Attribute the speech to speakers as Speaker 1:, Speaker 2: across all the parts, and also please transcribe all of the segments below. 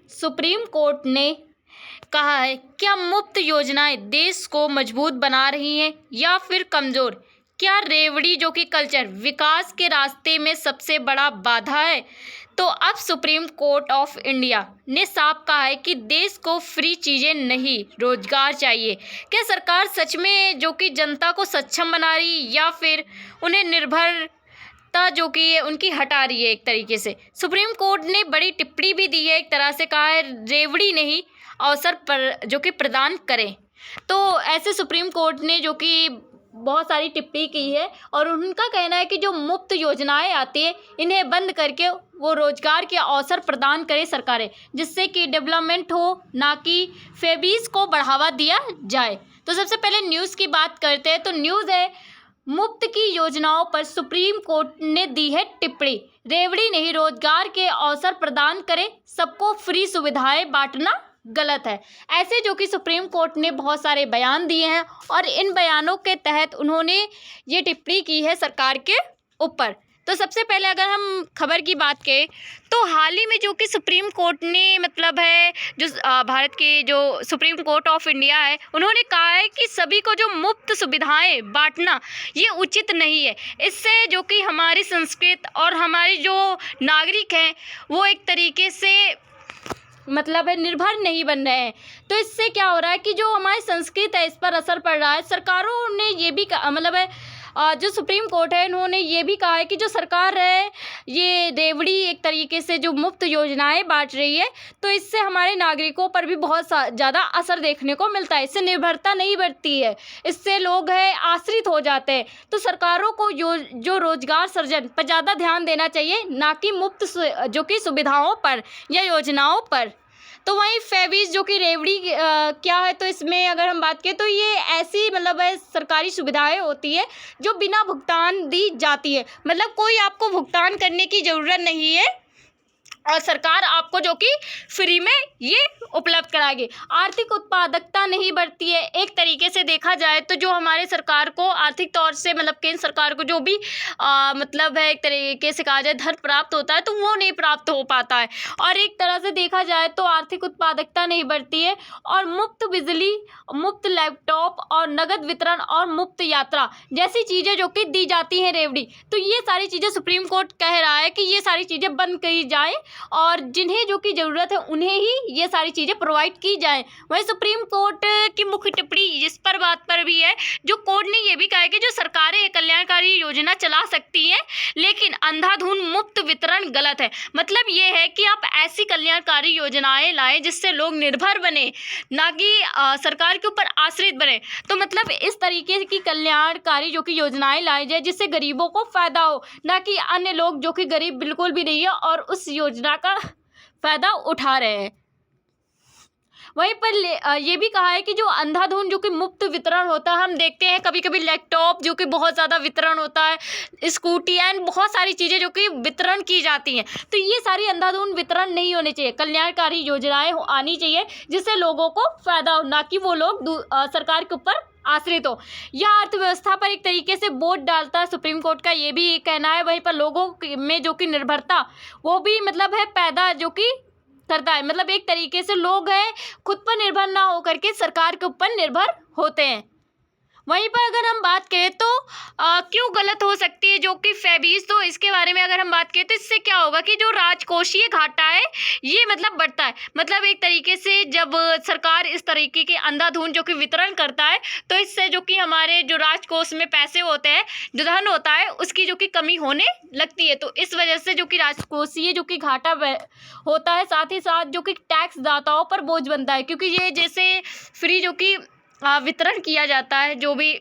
Speaker 1: Supreme court ने कहा है, क्या मुफ्त योजनाएं देश को मजबूत बना रही हैं या फिर कमजोर? क्या रेवड़ी जो कि कल्चर विकास के रास्ते में सबसे बड़ा बाधा है? तो अब सुप्रीम कोर्ट ऑफ इंडिया ने साफ कहा है कि देश को फ्री चीजें नहीं, रोजगार चाहिए। क्या सरकार सच में जो कि जनता को सक्षम बना रही या फिर उन्हें निर्भरता जो कि है उनकी हटा रही है? एक तरीके से सुप्रीम कोर्ट ने बड़ी टिप्पणी भी दी है, एक तरह से कहा है रेवड़ी नहीं अवसर पर जो कि प्रदान करें। तो ऐसे सुप्रीम कोर्ट ने जो कि बहुत सारी टिप्पणी की है और उनका कहना है कि जो मुफ्त योजनाएं आती है इन्हें बंद करके वो रोजगार के अवसर प्रदान करें सरकारें, जिससे कि डेवलपमेंट हो, ना कि फेबीज को बढ़ावा दिया जाए। तो सबसे पहले न्यूज़ की बात करते हैं। तो न्यूज़ है, मुफ्त की योजनाओं पर सुप्रीम कोर्ट ने दी है टिप्पणी। रेवड़ी नहीं, रोजगार के अवसर प्रदान करें, सबको फ्री सुविधाएं बांटना गलत है। ऐसे जो कि सुप्रीम कोर्ट ने बहुत सारे बयान दिए हैं और इन बयानों के तहत उन्होंने ये टिप्पणी की है सरकार के ऊपर। तो सबसे पहले अगर हम खबर की बात करें तो हाल ही में जो कि सुप्रीम कोर्ट ने मतलब है जो भारत के जो सुप्रीम कोर्ट ऑफ इंडिया है, उन्होंने कहा है कि सभी को जो मुफ्त सुविधाएं बांटना ये उचित नहीं है। इससे जो कि हमारी संस्कृति और हमारे जो नागरिक हैं वो एक तरीके से मतलब है निर्भर नहीं बन रहे हैं। तो इससे क्या हो रहा है कि जो हमारी संस्कृति है इस पर असर पड़ रहा है। सरकारों ने ये भी मतलब है जो सुप्रीम कोर्ट है उन्होंने ये भी कहा है कि जो सरकार है ये रेवड़ी एक तरीके से जो मुफ्त योजनाएं बांट रही है तो इससे हमारे नागरिकों पर भी बहुत ज़्यादा असर देखने को मिलता है। इससे निर्भरता नहीं बढ़ती है, इससे लोग है आश्रित हो जाते हैं। तो सरकारों को जो रोजगार सृजन पर ज़्यादा ध्यान देना चाहिए, ना कि मुफ्त जो कि सुविधाओं पर या योजनाओं पर। तो वहीं फेबीज जो कि रेवड़ी क्या है, तो इसमें अगर हम बात करें तो ये ऐसी मतलब है सरकारी सुविधाएं होती है जो बिना भुगतान दी जाती है। मतलब कोई आपको भुगतान करने की ज़रूरत नहीं है और सरकार आपको जो कि फ्री में ये उपलब्ध कराएगी। आर्थिक उत्पादकता नहीं बढ़ती है। एक तरीके से देखा जाए तो जो हमारे सरकार को आर्थिक तौर से मतलब केंद्र सरकार को जो भी मतलब है एक तरीके से कहा जाए धन प्राप्त होता है तो वो नहीं प्राप्त हो पाता है। और एक तरह से देखा जाए तो आर्थिक उत्पादकता नहीं बढ़ती है और मुफ्त बिजली, मुफ्त लैपटॉप और नगद वितरण और मुफ्त यात्रा जैसी चीज़ें जो कि दी जाती हैं रेवड़ी, तो ये सारी चीज़ें सुप्रीम कोर्ट कह रहा है कि ये सारी चीज़ें बंद की जाए और जिन्हें जो कि ज़रूरत है उन्हें ही ये सारी चीज़ें प्रोवाइड की जाएं। वहीं सुप्रीम कोर्ट की मुख्य टिप्पणी इस पर बात पर भी है, जो कोर्ट ने ये भी कहा है कि जो सरकारें कल्याणकारी योजना चला सकती हैं लेकिन अंधाधुंध मुफ्त वितरण गलत है। मतलब ये है कि आप ऐसी कल्याणकारी योजनाएं लाएं जिससे लोग निर्भर बने, ना कि सरकार के ऊपर आश्रित बने। तो मतलब इस तरीके की कल्याणकारी जो कि योजनाएं लाई जाए जिससे गरीबों को फायदा हो, ना कि अन्य लोग जो कि गरीब बिल्कुल भी नहीं है और उस योजना का फायदा उठा रहे हैं। वहीं पर ये भी कहा है कि जो अंधाधुंध जो कि मुफ्त वितरण होता है, हम देखते हैं कभी कभी लैपटॉप जो कि बहुत ज़्यादा वितरण होता है, स्कूटी एंड बहुत सारी चीज़ें जो कि वितरण की जाती हैं, तो ये सारी अंधाधुंध वितरण नहीं होने चाहिए। कल्याणकारी योजनाएं आनी चाहिए जिससे लोगों को फायदा हो, ना कि वो लोग सरकार के ऊपर आश्रित हो। यह अर्थव्यवस्था पर एक तरीके से बोझ डालता है, सुप्रीम कोर्ट का ये भी कहना है। वहीं पर लोगों में जो कि निर्भरता वो भी मतलब है पैदा जो कि करता है। मतलब एक तरीके से लोग हैं खुद पर निर्भर ना होकर के सरकार के ऊपर निर्भर होते हैं। वहीं पर अगर हम बात करें तो क्यों गलत हो सकती है जो कि फेबीज, तो इसके बारे में अगर हम बात करें तो इससे क्या होगा कि जो राजकोषीय घाटा है ये मतलब बढ़ता है। मतलब एक तरीके से जब सरकार इस तरीके के अंधाधुंध जो कि वितरण करता है तो इससे जो कि हमारे जो राजकोष में पैसे होते हैं, जो धन होता है उसकी जो कि कमी होने लगती है। तो इस वजह से जो कि राजकोषीय जो कि घाटा होता है, साथ ही साथ जो कि टैक्स दाताओं पर बोझ बनता है, क्योंकि ये जैसे फ्री जो कि वितरण किया जाता है जो भी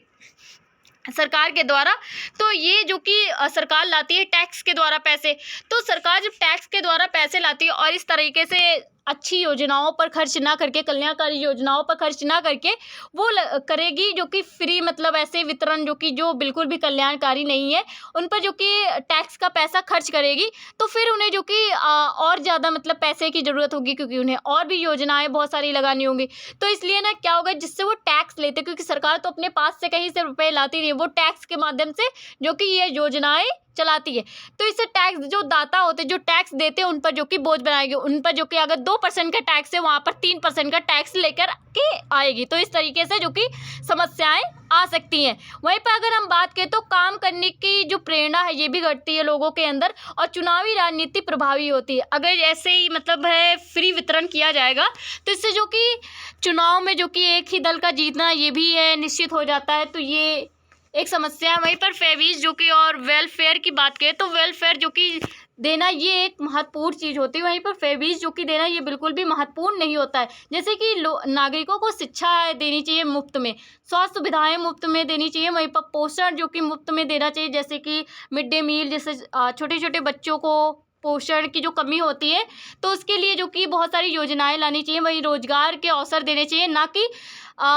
Speaker 1: सरकार के द्वारा, तो ये जो कि सरकार लाती है टैक्स के द्वारा पैसे। तो सरकार जब टैक्स के द्वारा पैसे लाती है और इस तरीके से अच्छी योजनाओं पर खर्च ना करके, कल्याणकारी योजनाओं पर खर्च ना करके वो करेगी जो कि फ्री मतलब ऐसे वितरण जो कि जो बिल्कुल भी कल्याणकारी नहीं है उन पर जो कि टैक्स का पैसा खर्च करेगी, तो फिर उन्हें जो कि और ज़्यादा मतलब पैसे की ज़रूरत होगी, क्योंकि उन्हें और भी योजनाएं बहुत सारी लगानी होंगी। तो इसलिए ना क्या होगा, जिससे वो टैक्स लेते, क्योंकि सरकार तो अपने पास से कहीं से रुपये लाती नहीं है, वो टैक्स के माध्यम से जो कि ये योजनाएं चलाती है। तो इससे टैक्स जो दाता होते हैं, जो टैक्स देते हैं, उन पर जो कि बोझ बनाएगी, उन पर जो कि अगर 2% का टैक्स है वहाँ पर 3% का टैक्स लेकर के आएगी। तो इस तरीके से जो कि समस्याएं आ सकती हैं। वहीं पर अगर हम बात करें तो काम करने की जो प्रेरणा है ये भी घटती है लोगों के अंदर, और चुनावी राजनीति प्रभावी होती है। अगर ऐसे ही मतलब है फ्री वितरण किया जाएगा तो इससे जो कि चुनाव में जो कि एक ही दल का जीतना ये भी है निश्चित हो जाता है। तो ये एक समस्या है। वहीं पर फेवीज जो कि और वेलफेयर की बात करें तो वेलफेयर जो कि देना ये एक महत्वपूर्ण चीज़ होती है। वहीं पर फेवीज जो कि देना ये बिल्कुल भी महत्वपूर्ण नहीं होता है। जैसे कि नागरिकों को शिक्षा देनी चाहिए मुफ्त में, स्वास्थ्य सुविधाएं मुफ्त में देनी चाहिए। वहीं पर पोषण जो कि मुफ्त में देना चाहिए, जैसे कि मिड डे मील, जैसे छोटे छोटे बच्चों को पोषण की जो कमी होती है तो उसके लिए जो कि बहुत सारी योजनाएं लानी चाहिए। वहीं रोजगार के अवसर देने चाहिए, ना कि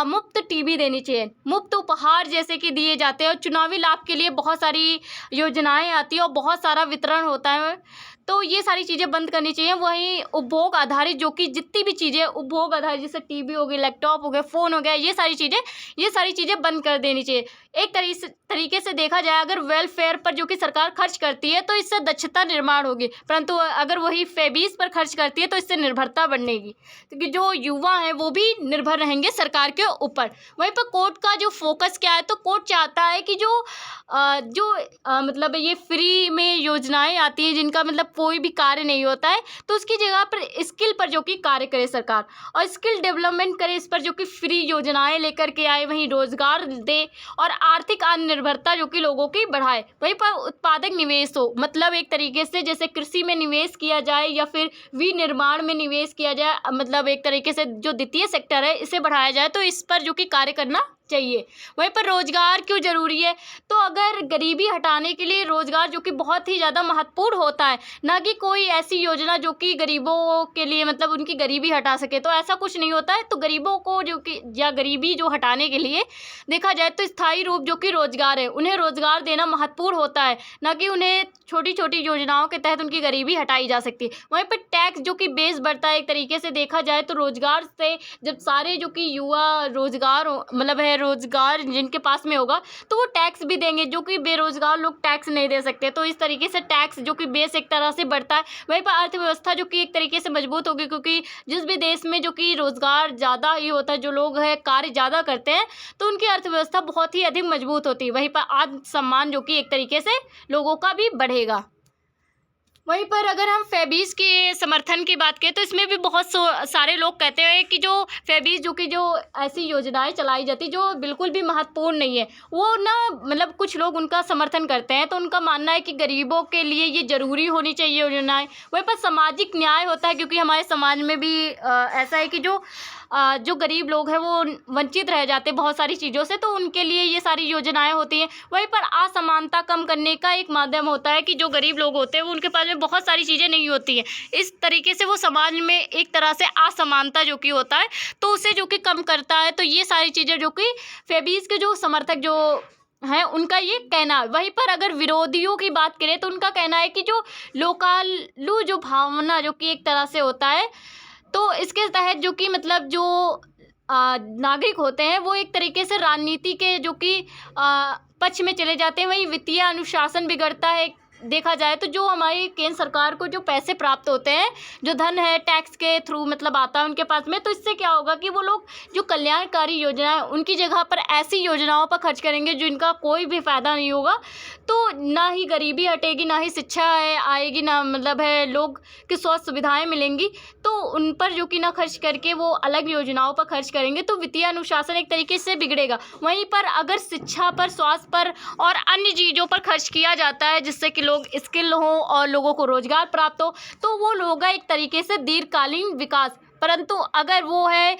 Speaker 1: मुफ्त टीवी देनी चाहिए। मुफ्त उपहार जैसे कि दिए जाते हैं और चुनावी लाभ के लिए बहुत सारी योजनाएं आती हैं और बहुत सारा वितरण होता है। तो ये सारी चीज़ें बंद करनी चाहिए। वहीं उपभोग आधारित जो कि जितनी भी चीज़ें उपभोग आधारित, जैसे टीवी हो गई, लैपटॉप हो गया, फ़ोन हो गया, ये सारी चीज़ें बंद कर देनी चाहिए। एक तरीके से देखा जाए, अगर वेलफेयर पर जो कि सरकार खर्च करती है तो इससे दक्षता निर्माण होगी, परंतु अगर वही फेबीज पर खर्च करती है तो इससे निर्भरता बढ़ेगी, क्योंकि जो युवा हैं वो भी निर्भर रहेंगे सरकार के ऊपर। वहीं पर कोर्ट का जो फोकस क्या है, तो कोर्ट चाहता है कि मतलब ये फ्री में योजनाएं आती हैं जिनका मतलब कोई भी कार्य नहीं होता है, तो उसकी जगह पर स्किल पर जो कि कार्य करे सरकार, और स्किल डेवलपमेंट करे, इस पर जो कि फ्री योजनाएं लेकर के आए, वहीं रोजगार दे और आर्थिक आत्मनिर्भरता जो कि लोगों की बढ़ाए। वहीं पर उत्पादक निवेश हो, मतलब एक तरीके से जैसे कृषि में निवेश किया जाए या फिर विनिर्माण में निवेश किया जाए, मतलब एक तरीके से जो द्वितीय सेक्टर है इसे बढ़ाया जाए, तो इस पर जो कि कार्य करना चाहिए। वहीं पर रोजगार क्यों जरूरी है, तो अगर गरीबी हटाने के लिए रोजगार जो कि बहुत ही ज़्यादा महत्वपूर्ण होता है, ना कि कोई ऐसी योजना जो कि गरीबों के लिए मतलब उनकी गरीबी हटा सके, तो ऐसा कुछ नहीं होता है। तो गरीबों को जो कि या गरीबी जो हटाने के लिए देखा जाए तो स्थायी रूप जो कि रोजगार है, उन्हें रोजगार देना महत्वपूर्ण होता है, ना कि उन्हें छोटी छोटी योजनाओं के तहत उनकी गरीबी हटाई जा सकती है। वहीं पर टैक्स जो कि बेस बढ़ता है, एक तरीके से देखा जाए तो रोजगार से जब सारे जो कि युवा रोजगार मतलब है रोजगार जिनके पास में होगा तो वो टैक्स भी देंगे, जो कि बेरोजगार लोग टैक्स नहीं दे सकते। तो इस तरीके से टैक्स जो कि बेस एक तरह से बढ़ता है। वहीं पर अर्थव्यवस्था जो कि एक तरीके से मजबूत होगी, क्योंकि जिस भी देश में जो कि रोजगार ज़्यादा ही होता है, जो लोग है कार्य ज़्यादा करते हैं, तो उनकी अर्थव्यवस्था बहुत ही अधिक मजबूत होती है। वहीं पर आत्मसम्मान जो कि एक तरीके से लोगों का भी बढ़ेगा। वहीं पर अगर हम फेबीज के समर्थन की बात करें तो इसमें भी बहुत सारे लोग कहते हैं कि जो फेबीज जो कि जो ऐसी योजनाएं चलाई जाती जो बिल्कुल भी महत्वपूर्ण नहीं है, वो ना मतलब कुछ लोग उनका समर्थन करते हैं। तो उनका मानना है कि गरीबों के लिए ये ज़रूरी होनी चाहिए योजनाएं। वहीं पर सामाजिक न्याय होता है, क्योंकि हमारे समाज में भी ऐसा है कि जो गरीब लोग हैं वो वंचित रह जाते हैं बहुत सारी चीज़ों से, तो उनके लिए ये सारी योजनाएं होती हैं। वहीं पर असमानता कम करने का एक माध्यम होता है कि जो गरीब लोग होते हैं वो उनके पास में बहुत सारी चीज़ें नहीं होती हैं, इस तरीके से वो समाज में एक तरह से असमानता जो कि होता है तो उसे जो कि कम करता है। तो ये सारी चीज़ें जो कि फेबीज के जो समर्थक जो हैं उनका ये कहना है। वहीं पर अगर विरोधियों की बात करें तो उनका कहना है कि जो लोकालू जो भावना जो कि एक तरह से होता है, तो इसके तहत जो कि मतलब जो नागरिक होते हैं वो एक तरीके से राजनीति के जो कि पक्ष में चले जाते हैं। वहीं वित्तीय अनुशासन बिगड़ता है। देखा जाए तो जो हमारी केंद्र सरकार को जो पैसे प्राप्त होते हैं, जो धन है टैक्स के थ्रू मतलब आता है उनके पास में, तो इससे क्या होगा कि वो लोग जो कल्याणकारी योजना है उनकी जगह पर ऐसी योजनाओं पर खर्च करेंगे जिनका कोई भी फ़ायदा नहीं होगा। तो ना ही गरीबी हटेगी, ना ही शिक्षा आएगी, ना मतलब है लोग की स्वास्थ्य सुविधाएं मिलेंगी। तो उन पर जो कि ना खर्च करके वो अलग योजनाओं पर खर्च करेंगे, तो वित्तीय अनुशासन एक तरीके से बिगड़ेगा। वहीं पर अगर शिक्षा पर, स्वास्थ्य पर और अन्य चीज़ों पर खर्च किया जाता है जिससे कि लोग स्किल हो और लोगों को रोजगार प्राप्त हो, तो वो होगा एक तरीके से दीर्घकालीन विकास। परंतु अगर वो है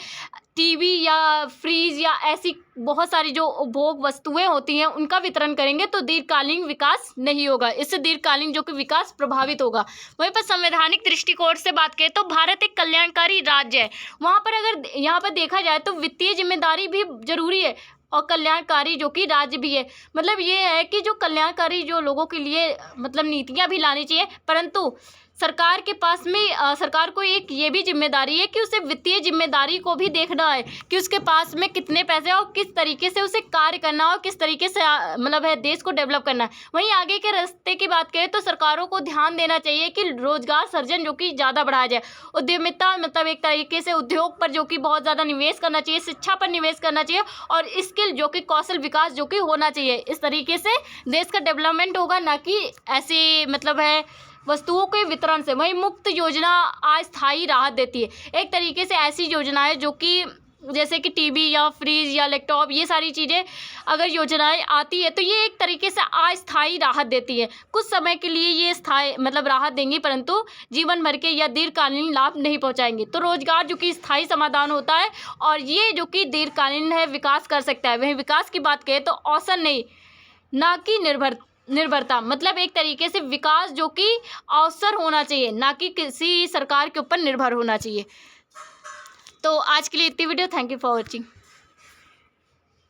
Speaker 1: टीवी या फ्रीज या ऐसी बहुत सारी जो उपभोग वस्तुएं होती हैं उनका वितरण करेंगे तो दीर्घकालीन विकास नहीं होगा, इससे दीर्घकालीन जो कि विकास प्रभावित होगा। वहीं पर संवैधानिक दृष्टिकोण से बात करें तो भारत एक कल्याणकारी राज्य है। वहाँ पर अगर यहाँ पर देखा जाए तो वित्तीय जिम्मेदारी भी जरूरी है और कल्याणकारी जो कि राज्य भी है। मतलब ये है कि जो कल्याणकारी जो लोगों के लिए मतलब नीतियाँ भी लानी चाहिए, परंतु सरकार के पास में सरकार को एक ये भी जिम्मेदारी है कि उसे वित्तीय जिम्मेदारी को भी देखना है कि उसके पास में कितने पैसे और किस तरीके से उसे कार्य करना हो, किस तरीके से मतलब है देश को डेवलप करना है। वहीं आगे के रास्ते की बात करें तो सरकारों को ध्यान देना चाहिए कि रोजगार सर्जन जो कि ज़्यादा बढ़ाया जाए, उद्यमिता मतलब एक तरीके से उद्योग पर जो कि बहुत ज़्यादा निवेश करना चाहिए, शिक्षा पर निवेश करना चाहिए और स्किल जो कि कौशल विकास जो कि होना चाहिए। इस तरीके से देश का डेवलपमेंट होगा, ना कि ऐसे मतलब है वस्तुओं के वितरण से। वहीं मुफ्त योजना अस्थायी राहत देती है। एक तरीके से ऐसी योजनाएं जो कि जैसे कि टीवी या फ्रिज या लैपटॉप, ये सारी चीज़ें अगर योजनाएं आती है तो ये एक तरीके से अस्थायी राहत देती है। कुछ समय के लिए ये स्थायी मतलब राहत देंगी, परंतु जीवन भर के या दीर्घकालीन लाभ नहीं पहुंचाएंगी। तो रोजगार जो कि स्थायी समाधान होता है और ये जो कि दीर्घकालीन है विकास कर सकता है। वहीं विकास की बात करें तो अवसर नहीं, ना कि निर्भरता, मतलब एक तरीके से विकास जो कि अवसर होना चाहिए, ना कि किसी सरकार के ऊपर निर्भर होना चाहिए। तो आज के लिए इतनी video. Thank you for watching.